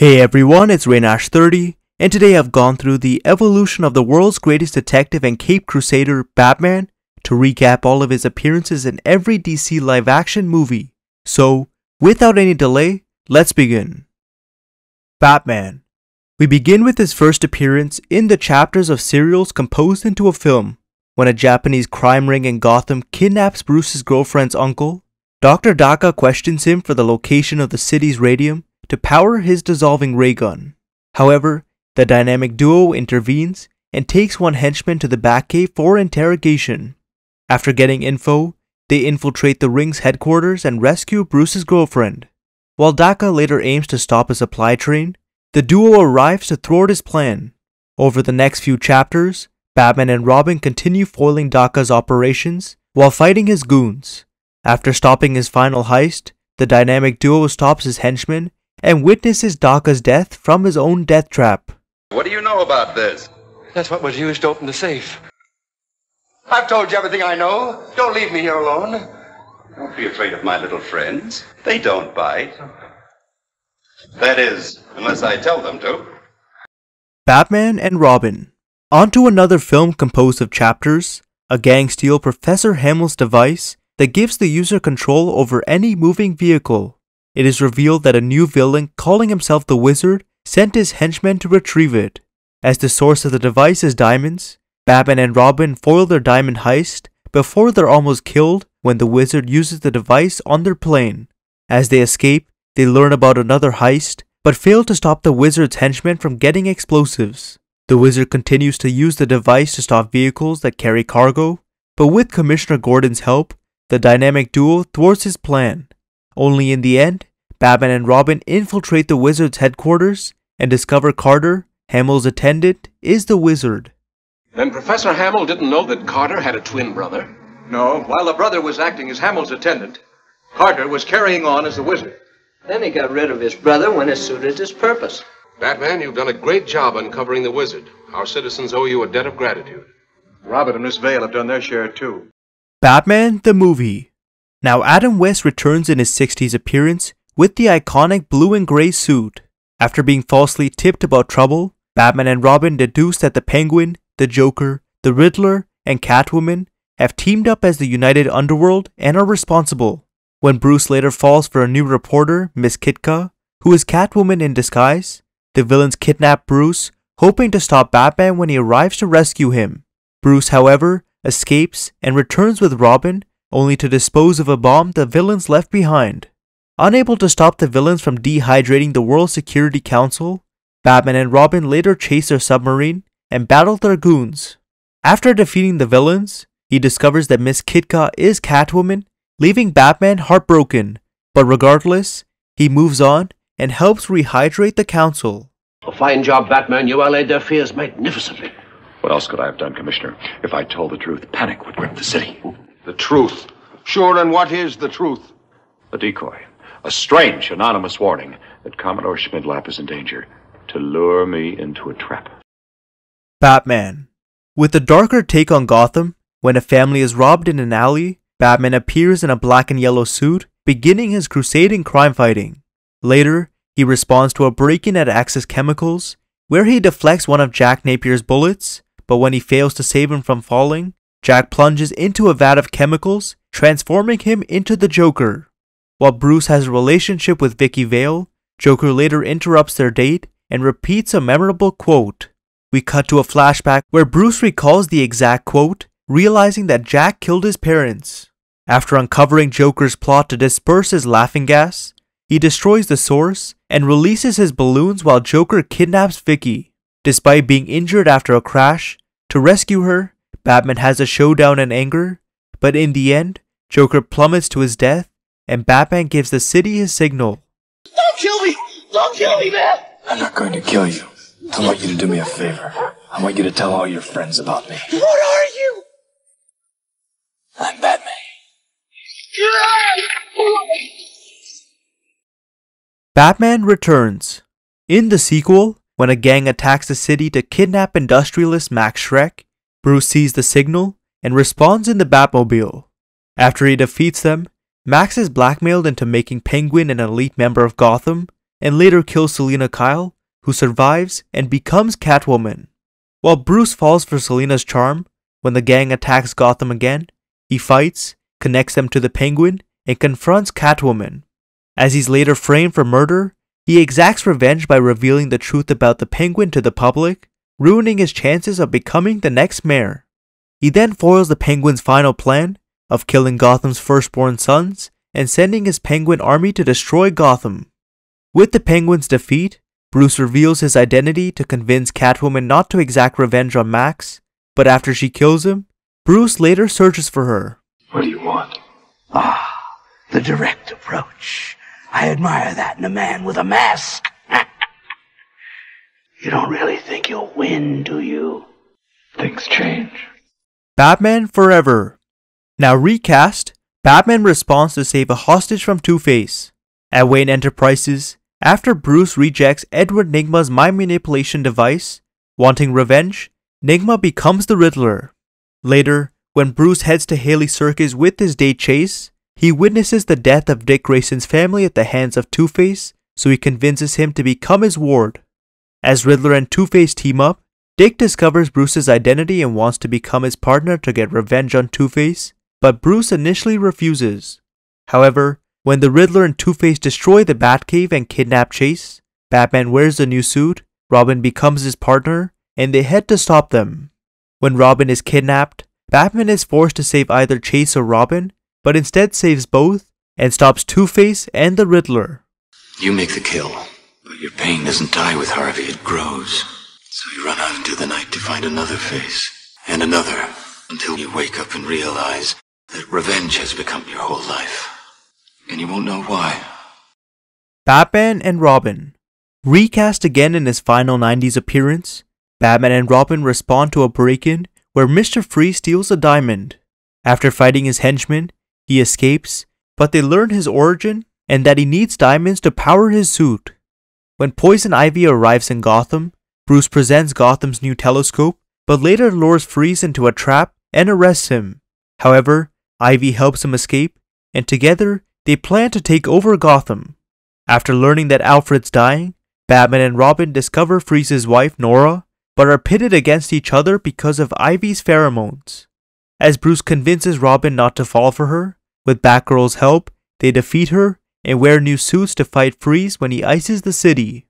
Hey everyone, it's Rainash30, and today I've gone through the evolution of the world's greatest detective and Cape Crusader, Batman, to recap all of his appearances in every DC live-action movie. So, without any delay, let's begin. Batman. We begin with his first appearance in the chapters of serials composed into a film. When a Japanese crime ring in Gotham kidnaps Bruce's girlfriend's uncle, Dr. Daka questions him for the location of the city's radium to power his dissolving ray gun. However, the dynamic duo intervenes and takes one henchman to the Batcave for interrogation. After getting info, they infiltrate the ring's headquarters and rescue Bruce's girlfriend. While Daka later aims to stop a supply train, the duo arrives to thwart his plan. Over the next few chapters, Batman and Robin continue foiling Daka's operations while fighting his goons. After stopping his final heist, the dynamic duo stops his henchman and witnesses Daka's death from his own death trap. What do you know about this? That's what was used to open the safe. I've told you everything I know. Don't leave me here alone. Don't be afraid of my little friends. They don't bite. That is, unless I tell them to. Batman and Robin. On to another film composed of chapters. A gang steals Professor Hamill's device that gives the user control over any moving vehicle. It is revealed that a new villain calling himself the Wizard sent his henchmen to retrieve it. As the source of the device is diamonds, Batman and Robin foil their diamond heist before they're almost killed when the Wizard uses the device on their plane. As they escape, they learn about another heist, but fail to stop the Wizard's henchmen from getting explosives. The Wizard continues to use the device to stop vehicles that carry cargo, but with Commissioner Gordon's help, the dynamic duo thwarts his plan. Only in the end, Batman and Robin infiltrate the Wizard's headquarters and discover Carter, Hamill's attendant, is the Wizard. Then Professor Hamill didn't know that Carter had a twin brother? No, while the brother was acting as Hamill's attendant, Carter was carrying on as the Wizard. Then he got rid of his brother when it suited his purpose. Batman, you've done a great job uncovering the Wizard. Our citizens owe you a debt of gratitude. Robert and Miss Vale have done their share too. Batman the movie. Now Adam West returns in his 60s appearance with the iconic blue and grey suit. After being falsely tipped about trouble, Batman and Robin deduce that the Penguin, the Joker, the Riddler, and Catwoman have teamed up as the United Underworld and are responsible. When Bruce later falls for a new reporter, Miss Kitka, who is Catwoman in disguise, the villains kidnap Bruce, hoping to stop Batman when he arrives to rescue him. Bruce, however, escapes and returns with Robin, only to dispose of a bomb the villains left behind. Unable to stop the villains from dehydrating the World Security Council, Batman and Robin later chase their submarine and battle their goons. After defeating the villains, he discovers that Miss Kitka is Catwoman, leaving Batman heartbroken, but regardless, he moves on and helps rehydrate the council. A fine job, Batman. You allayed their fears magnificently. What else could I have done, Commissioner? If I told the truth, panic would grip the city. The truth. Sure, and what is the truth? A decoy. A strange, anonymous warning that Commodore Schmidlap is in danger, to lure me into a trap. Batman. With a darker take on Gotham, when a family is robbed in an alley, Batman appears in a black and yellow suit, beginning his crusade in crime fighting. Later, he responds to a break-in at Axis Chemicals, where he deflects one of Jack Napier's bullets, but when he fails to save him from falling, Jack plunges into a vat of chemicals, transforming him into the Joker. While Bruce has a relationship with Vicky Vale, Joker later interrupts their date and repeats a memorable quote. We cut to a flashback where Bruce recalls the exact quote, realizing that Jack killed his parents. After uncovering Joker's plot to disperse his laughing gas, he destroys the source and releases his balloons while Joker kidnaps Vicky. Despite being injured after a crash, to rescue her, Batman has a showdown in anger, but in the end, Joker plummets to his death and Batman gives the city his signal. Don't kill me! Don't kill me, man! I'm not going to kill you. I want you to do me a favor. I want you to tell all your friends about me. What are you? I'm Batman. Batman Returns. In the sequel, when a gang attacks the city to kidnap industrialist Max Schreck, Bruce sees the signal and responds in the Batmobile. After he defeats them, Max is blackmailed into making Penguin an elite member of Gotham, and later kills Selina Kyle, who survives and becomes Catwoman. While Bruce falls for Selina's charm, when the gang attacks Gotham again, he fights, connects them to the Penguin, and confronts Catwoman. As he's later framed for murder, he exacts revenge by revealing the truth about the Penguin to the public, ruining his chances of becoming the next mayor. He then foils the Penguin's final plan of killing Gotham's firstborn sons and sending his Penguin army to destroy Gotham. With the Penguin's defeat, Bruce reveals his identity to convince Catwoman not to exact revenge on Max, but after she kills him, Bruce later searches for her. What do you want? Ah, the direct approach. I admire that in a man with a mask. You don't really think you'll win, do you? Things change. Batman Forever. Now recast, Batman responds to save a hostage from Two-Face. At Wayne Enterprises, after Bruce rejects Edward Nygma's mind manipulation device, wanting revenge, Nygma becomes the Riddler. Later, when Bruce heads to Haley Circus with his date Chase, he witnesses the death of Dick Grayson's family at the hands of Two-Face, so he convinces him to become his ward. As Riddler and Two-Face team up, Dick discovers Bruce's identity and wants to become his partner to get revenge on Two-Face, but Bruce initially refuses. However, when the Riddler and Two-Face destroy the Batcave and kidnap Chase, Batman wears a new suit, Robin becomes his partner, and they head to stop them. When Robin is kidnapped, Batman is forced to save either Chase or Robin, but instead saves both and stops Two-Face and the Riddler. You make the kill, but your pain doesn't die with Harvey, it grows. So you run out into the night to find another face, and another, until you wake up and realize that revenge has become your whole life. And you won't know why. Batman and Robin. Recast again in his final 90s appearance, Batman and Robin respond to a break-in where Mr. Freeze steals a diamond. After fighting his henchmen, he escapes, but they learn his origin and that he needs diamonds to power his suit. When Poison Ivy arrives in Gotham, Bruce presents Gotham's new telescope, but later lures Freeze into a trap and arrests him. However, Ivy helps him escape, and together they plan to take over Gotham. After learning that Alfred's dying, Batman and Robin discover Freeze's wife, Nora, but are pitted against each other because of Ivy's pheromones. As Bruce convinces Robin not to fall for her, with Batgirl's help, they defeat her and wear new suits to fight Freeze when he ices the city.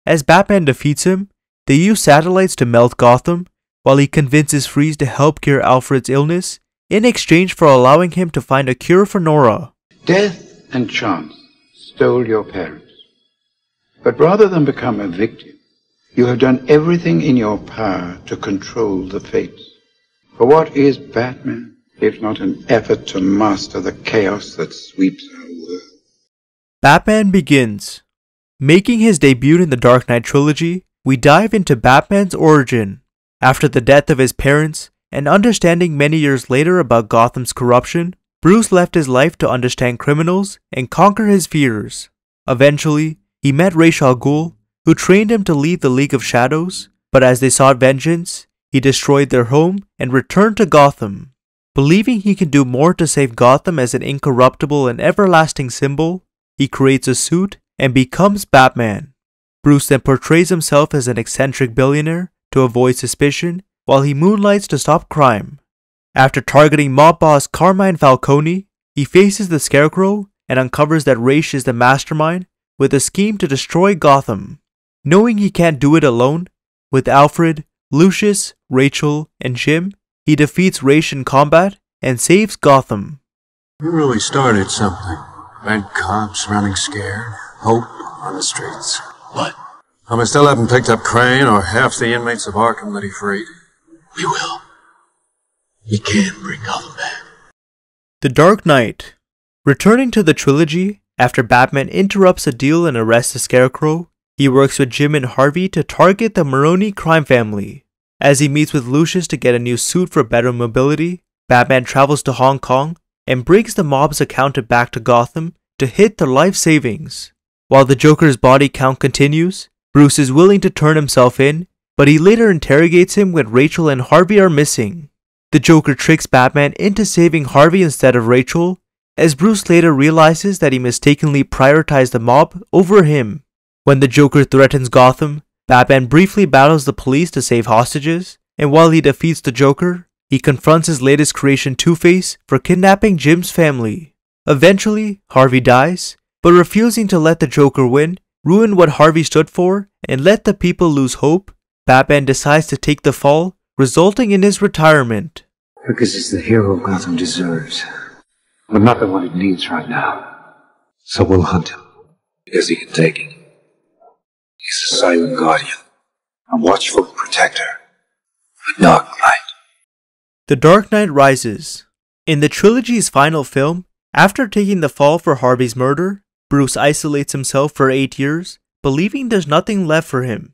As Batman defeats him, they use satellites to melt Gotham, while he convinces Freeze to help cure Alfred's illness in exchange for allowing him to find a cure for Nora. Death and chance stole your parents. But rather than become a victim, you have done everything in your power to control the fates. For what is Batman, if not an effort to master the chaos that sweeps our world? Batman Begins. Making his debut in the Dark Knight trilogy, we dive into Batman's origin. After the death of his parents, and understanding many years later about Gotham's corruption, Bruce left his life to understand criminals and conquer his fears. Eventually, he met Ra's al Ghul, who trained him to lead the League of Shadows, but as they sought vengeance, he destroyed their home and returned to Gotham. Believing he can do more to save Gotham as an incorruptible and everlasting symbol, he creates a suit and becomes Batman. Bruce then portrays himself as an eccentric billionaire to avoid suspicion while he moonlights to stop crime. After targeting mob boss Carmine Falcone, he faces the Scarecrow and uncovers that Ra's is the mastermind with a scheme to destroy Gotham. Knowing he can't do it alone, with Alfred, Lucius, Rachel, and Jim, he defeats Ra's in combat and saves Gotham. You really started something. Bad cops running scared, hope on the streets. What? I still haven't picked up Crane or half the inmates of Arkham that he freed. We will. We can bring Gotham back. The Dark Knight. Returning to the trilogy, after Batman interrupts a deal and arrests the Scarecrow, he works with Jim and Harvey to target the Maroni crime family. As he meets with Lucius to get a new suit for better mobility, Batman travels to Hong Kong and breaks the mob's account back to Gotham to hit their life savings. While the Joker's body count continues, Bruce is willing to turn himself in, but he later interrogates him when Rachel and Harvey are missing. The Joker tricks Batman into saving Harvey instead of Rachel, as Bruce later realizes that he mistakenly prioritized the mob over him. When the Joker threatens Gotham, Batman briefly battles the police to save hostages, and while he defeats the Joker, he confronts his latest creation Two-Face for kidnapping Jim's family. Eventually, Harvey dies, but refusing to let the Joker win, ruin what Harvey stood for, and let the people lose hope, Batman decides to take the fall, resulting in his retirement. Because he's the hero Gotham deserves, but not the one it needs right now. So we'll hunt him, because he can take it. He's a silent guardian, a watchful protector, a dark knight. The Dark Knight Rises. In the trilogy's final film, after taking the fall for Harvey's murder, Bruce isolates himself for 8 years, believing there's nothing left for him.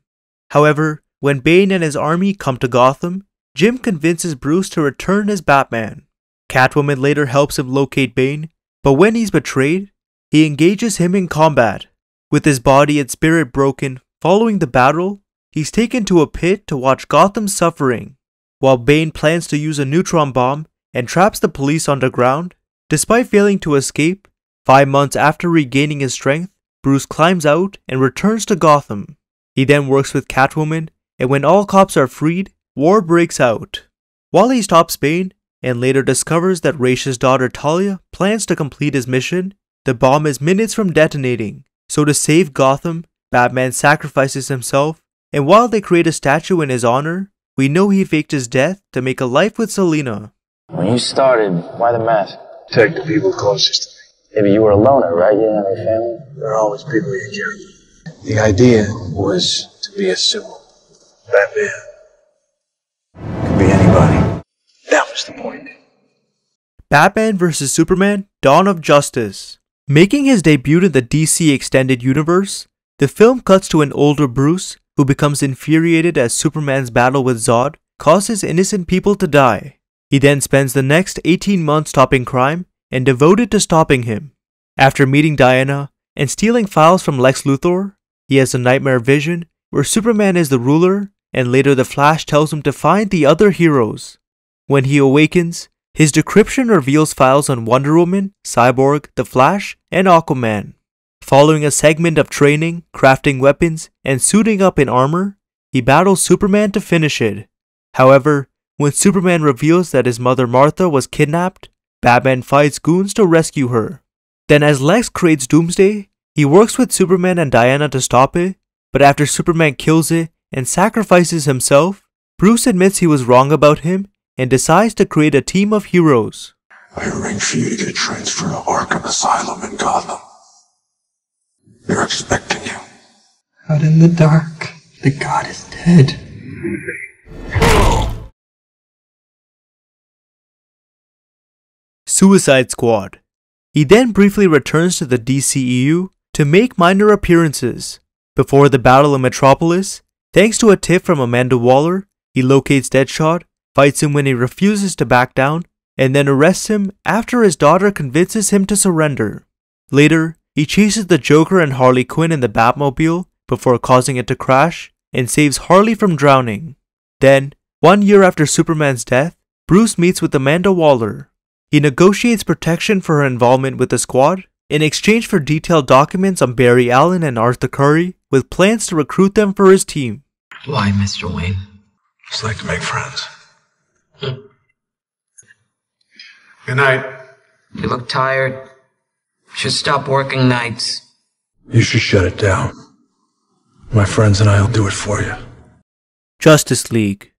However, when Bane and his army come to Gotham, Jim convinces Bruce to return as Batman. Catwoman later helps him locate Bane, but when he's betrayed, he engages him in combat. With his body and spirit broken following the battle, he's taken to a pit to watch Gotham's suffering. While Bane plans to use a neutron bomb and traps the police underground, despite failing to escape, 5 months after regaining his strength, Bruce climbs out and returns to Gotham. He then works with Catwoman, and when all cops are freed, war breaks out. While he stops Bane, and later discovers that Ra's daughter Talia plans to complete his mission, the bomb is minutes from detonating. So to save Gotham, Batman sacrifices himself, and while they create a statue in his honor, we know he faked his death to make a life with Selina. When you started, why the mask? Protect the people closest to me. Maybe you were a loner, right? You didn't have any family? There are always people you care about. The idea was to be a symbol. Batman. Could be anybody. That was the point. Batman vs. Superman: Dawn of Justice. Making his debut in the DC Extended Universe, the film cuts to an older Bruce who becomes infuriated as Superman's battle with Zod causes innocent people to die. He then spends the next 18 months stopping crime and devoted to stopping him. After meeting Diana and stealing files from Lex Luthor, he has a nightmare vision where Superman is the ruler, and later the Flash tells him to find the other heroes. When he awakens, his decryption reveals files on Wonder Woman, Cyborg, the Flash, and Aquaman. Following a segment of training, crafting weapons, and suiting up in armor, he battles Superman to finish it. However, when Superman reveals that his mother Martha was kidnapped, Batman fights goons to rescue her. Then as Lex creates Doomsday, he works with Superman and Diana to stop it, but after Superman kills it and sacrifices himself, Bruce admits he was wrong about him and decides to create a team of heroes. I arranged for you to get transferred to Arkham Asylum in Gotham. They're expecting you. Out in the dark, the god is dead. Suicide Squad. He then briefly returns to the DCEU to make minor appearances. Before the battle in Metropolis, thanks to a tip from Amanda Waller, he locates Deadshot, fights him when he refuses to back down, and then arrests him after his daughter convinces him to surrender. Later, he chases the Joker and Harley Quinn in the Batmobile before causing it to crash and saves Harley from drowning. Then, 1 year after Superman's death, Bruce meets with Amanda Waller. He negotiates protection for her involvement with the squad in exchange for detailed documents on Barry Allen and Arthur Curry with plans to recruit them for his team. Why, Mr. Wayne? Just like to make friends. Good night. You look tired. Should stop working nights. You should shut it down. My friends and I will do it for you. Justice League.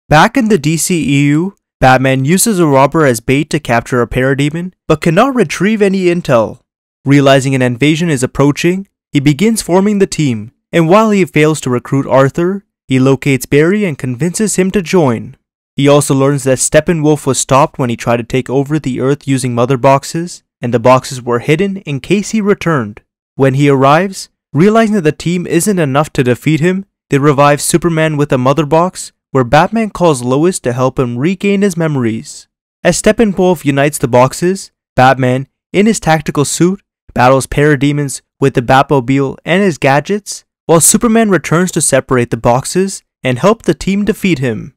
Back in the DCEU, Batman uses a robber as bait to capture a parademon, but cannot retrieve any intel. Realizing an invasion is approaching, he begins forming the team, and while he fails to recruit Arthur, he locates Barry and convinces him to join. He also learns that Steppenwolf was stopped when he tried to take over the Earth using mother boxes, and the boxes were hidden in case he returned. When he arrives, realizing that the team isn't enough to defeat him, they revive Superman with a mother box, where Batman calls Lois to help him regain his memories. As Steppenwolf unites the boxes, Batman, in his tactical suit, battles parademons with the Batmobile and his gadgets, while Superman returns to separate the boxes and help the team defeat him.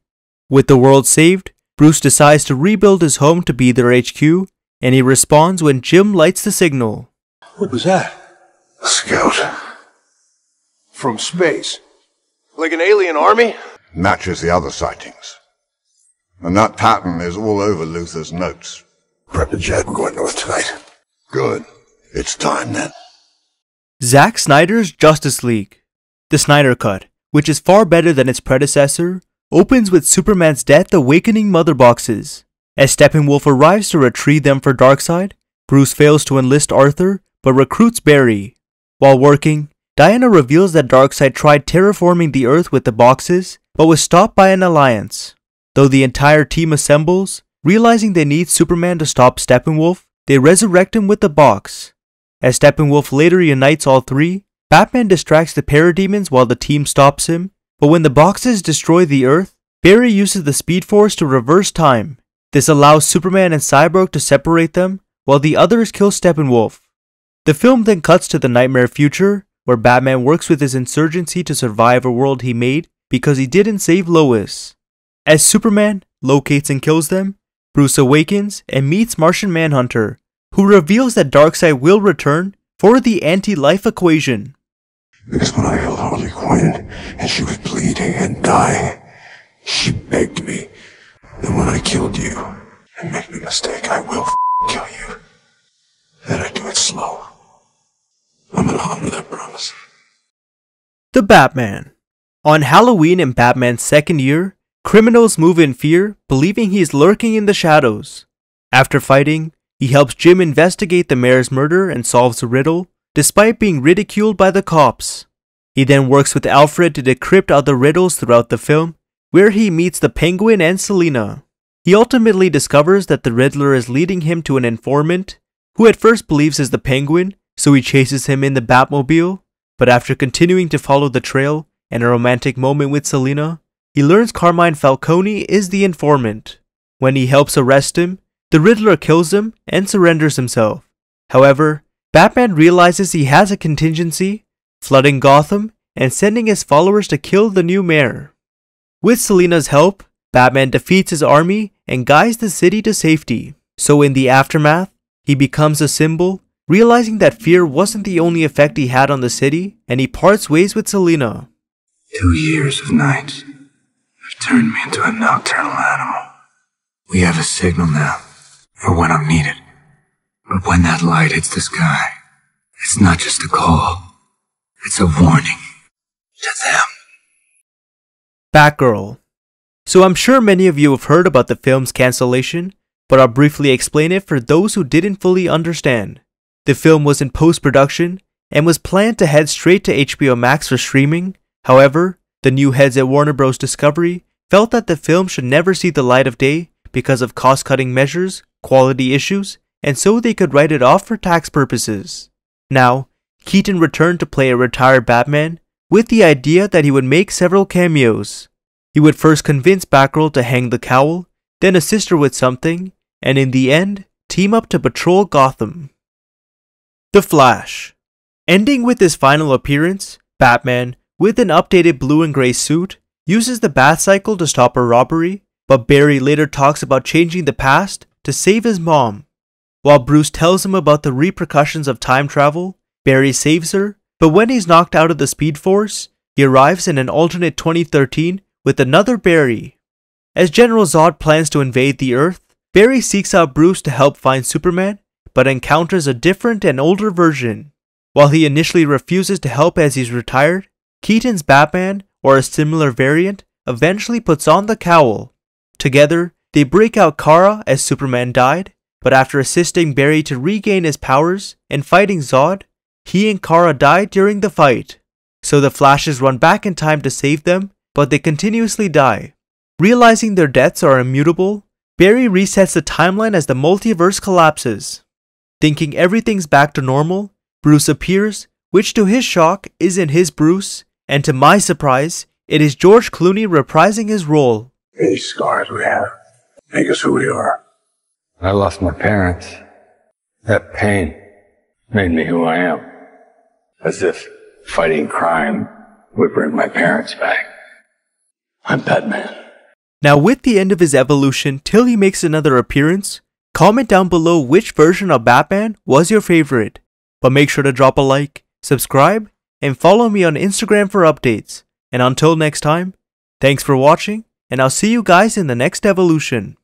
With the world saved, Bruce decides to rebuild his home to be their HQ, and he responds when Jim lights the signal. What was that? A scout. From space. Like an alien army? Matches the other sightings. And that pattern is all over Luther's notes. Prep the jet, we're going north tonight. Good. It's time then. Zack Snyder's Justice League. The Snyder Cut, which is far better than its predecessor, opens with Superman's death awakening mother boxes. As Steppenwolf arrives to retrieve them for Darkseid, Bruce fails to enlist Arthur, but recruits Barry. While working, Diana reveals that Darkseid tried terraforming the Earth with the boxes, but was stopped by an alliance. Though the entire team assembles, realizing they need Superman to stop Steppenwolf, they resurrect him with the box. As Steppenwolf later unites all three, Batman distracts the parademons while the team stops him, but when the boxes destroy the Earth, Barry uses the Speed Force to reverse time. This allows Superman and Cyborg to separate them, while the others kill Steppenwolf. The film then cuts to the nightmare future, where Batman works with his insurgency to survive a world he made because he didn't save Lois. As Superman locates and kills them, Bruce awakens and meets Martian Manhunter, who reveals that Darkseid will return for the anti-life equation. Because when I held Harley Quinn and she was bleeding and dying, she begged me that when I killed you, and make no mistake, I will kill you, that I do it slow. I'm gonna honor that promise. The Batman. On Halloween in Batman's second year, criminals move in fear, believing he is lurking in the shadows. After fighting, he helps Jim investigate the mayor's murder and solves the riddle, despite being ridiculed by the cops. He then works with Alfred to decrypt other riddles throughout the film, where he meets the Penguin and Selina. He ultimately discovers that the Riddler is leading him to an informant, who at first believes is the Penguin, so he chases him in the Batmobile, but after continuing to follow the trail and a romantic moment with Selina, he learns Carmine Falcone is the informant. When he helps arrest him, the Riddler kills him and surrenders himself. However, Batman realizes he has a contingency, flooding Gotham and sending his followers to kill the new mayor. With Selina's help, Batman defeats his army and guides the city to safety. So in the aftermath, he becomes a symbol, realizing that fear wasn't the only effect he had on the city, and he parts ways with Selina. 2 years of nights have turned me into a nocturnal animal. We have a signal now for when I'm needed. But when that light hits the sky, it's not just a call. It's a warning to them. Batgirl. So I'm sure many of you have heard about the film's cancellation, but I'll briefly explain it for those who didn't fully understand. The film was in post-production and was planned to head straight to HBO Max for streaming. However, the new heads at Warner Bros. Discovery felt that the film should never see the light of day because of cost-cutting measures, quality issues, and so they could write it off for tax purposes. Now, Keaton returned to play a retired Batman with the idea that he would make several cameos. He would first convince Batgirl to hang the cowl, then assist her with something, and in the end, team up to patrol Gotham. The Flash. Ending with his final appearance, Batman, with an updated blue and grey suit, uses the Batcycle to stop a robbery, but Barry later talks about changing the past to save his mom. While Bruce tells him about the repercussions of time travel, Barry saves her, but when he's knocked out of the Speed Force, he arrives in an alternate 2013 with another Barry. As General Zod plans to invade the Earth, Barry seeks out Bruce to help find Superman, but encounters a different and older version. While he initially refuses to help as he's retired, Keaton's Batman, or a similar variant, eventually puts on the cowl. Together, they break out Kara as Superman died, but after assisting Barry to regain his powers and fighting Zod, he and Kara die during the fight. So the Flashes run back in time to save them, but they continuously die. Realizing their deaths are immutable, Barry resets the timeline as the multiverse collapses. Thinking everything's back to normal, Bruce appears, which to his shock isn't his Bruce, and to my surprise, it is George Clooney reprising his role. These scars we have make us who we are. I lost my parents. That pain made me who I am. As if fighting crime would bring my parents back. I'm Batman. Now with the end of his evolution till he makes another appearance, comment down below which version of Batman was your favorite. But make sure to drop a like, subscribe, and follow me on Instagram for updates. And until next time, thanks for watching, and I'll see you guys in the next evolution.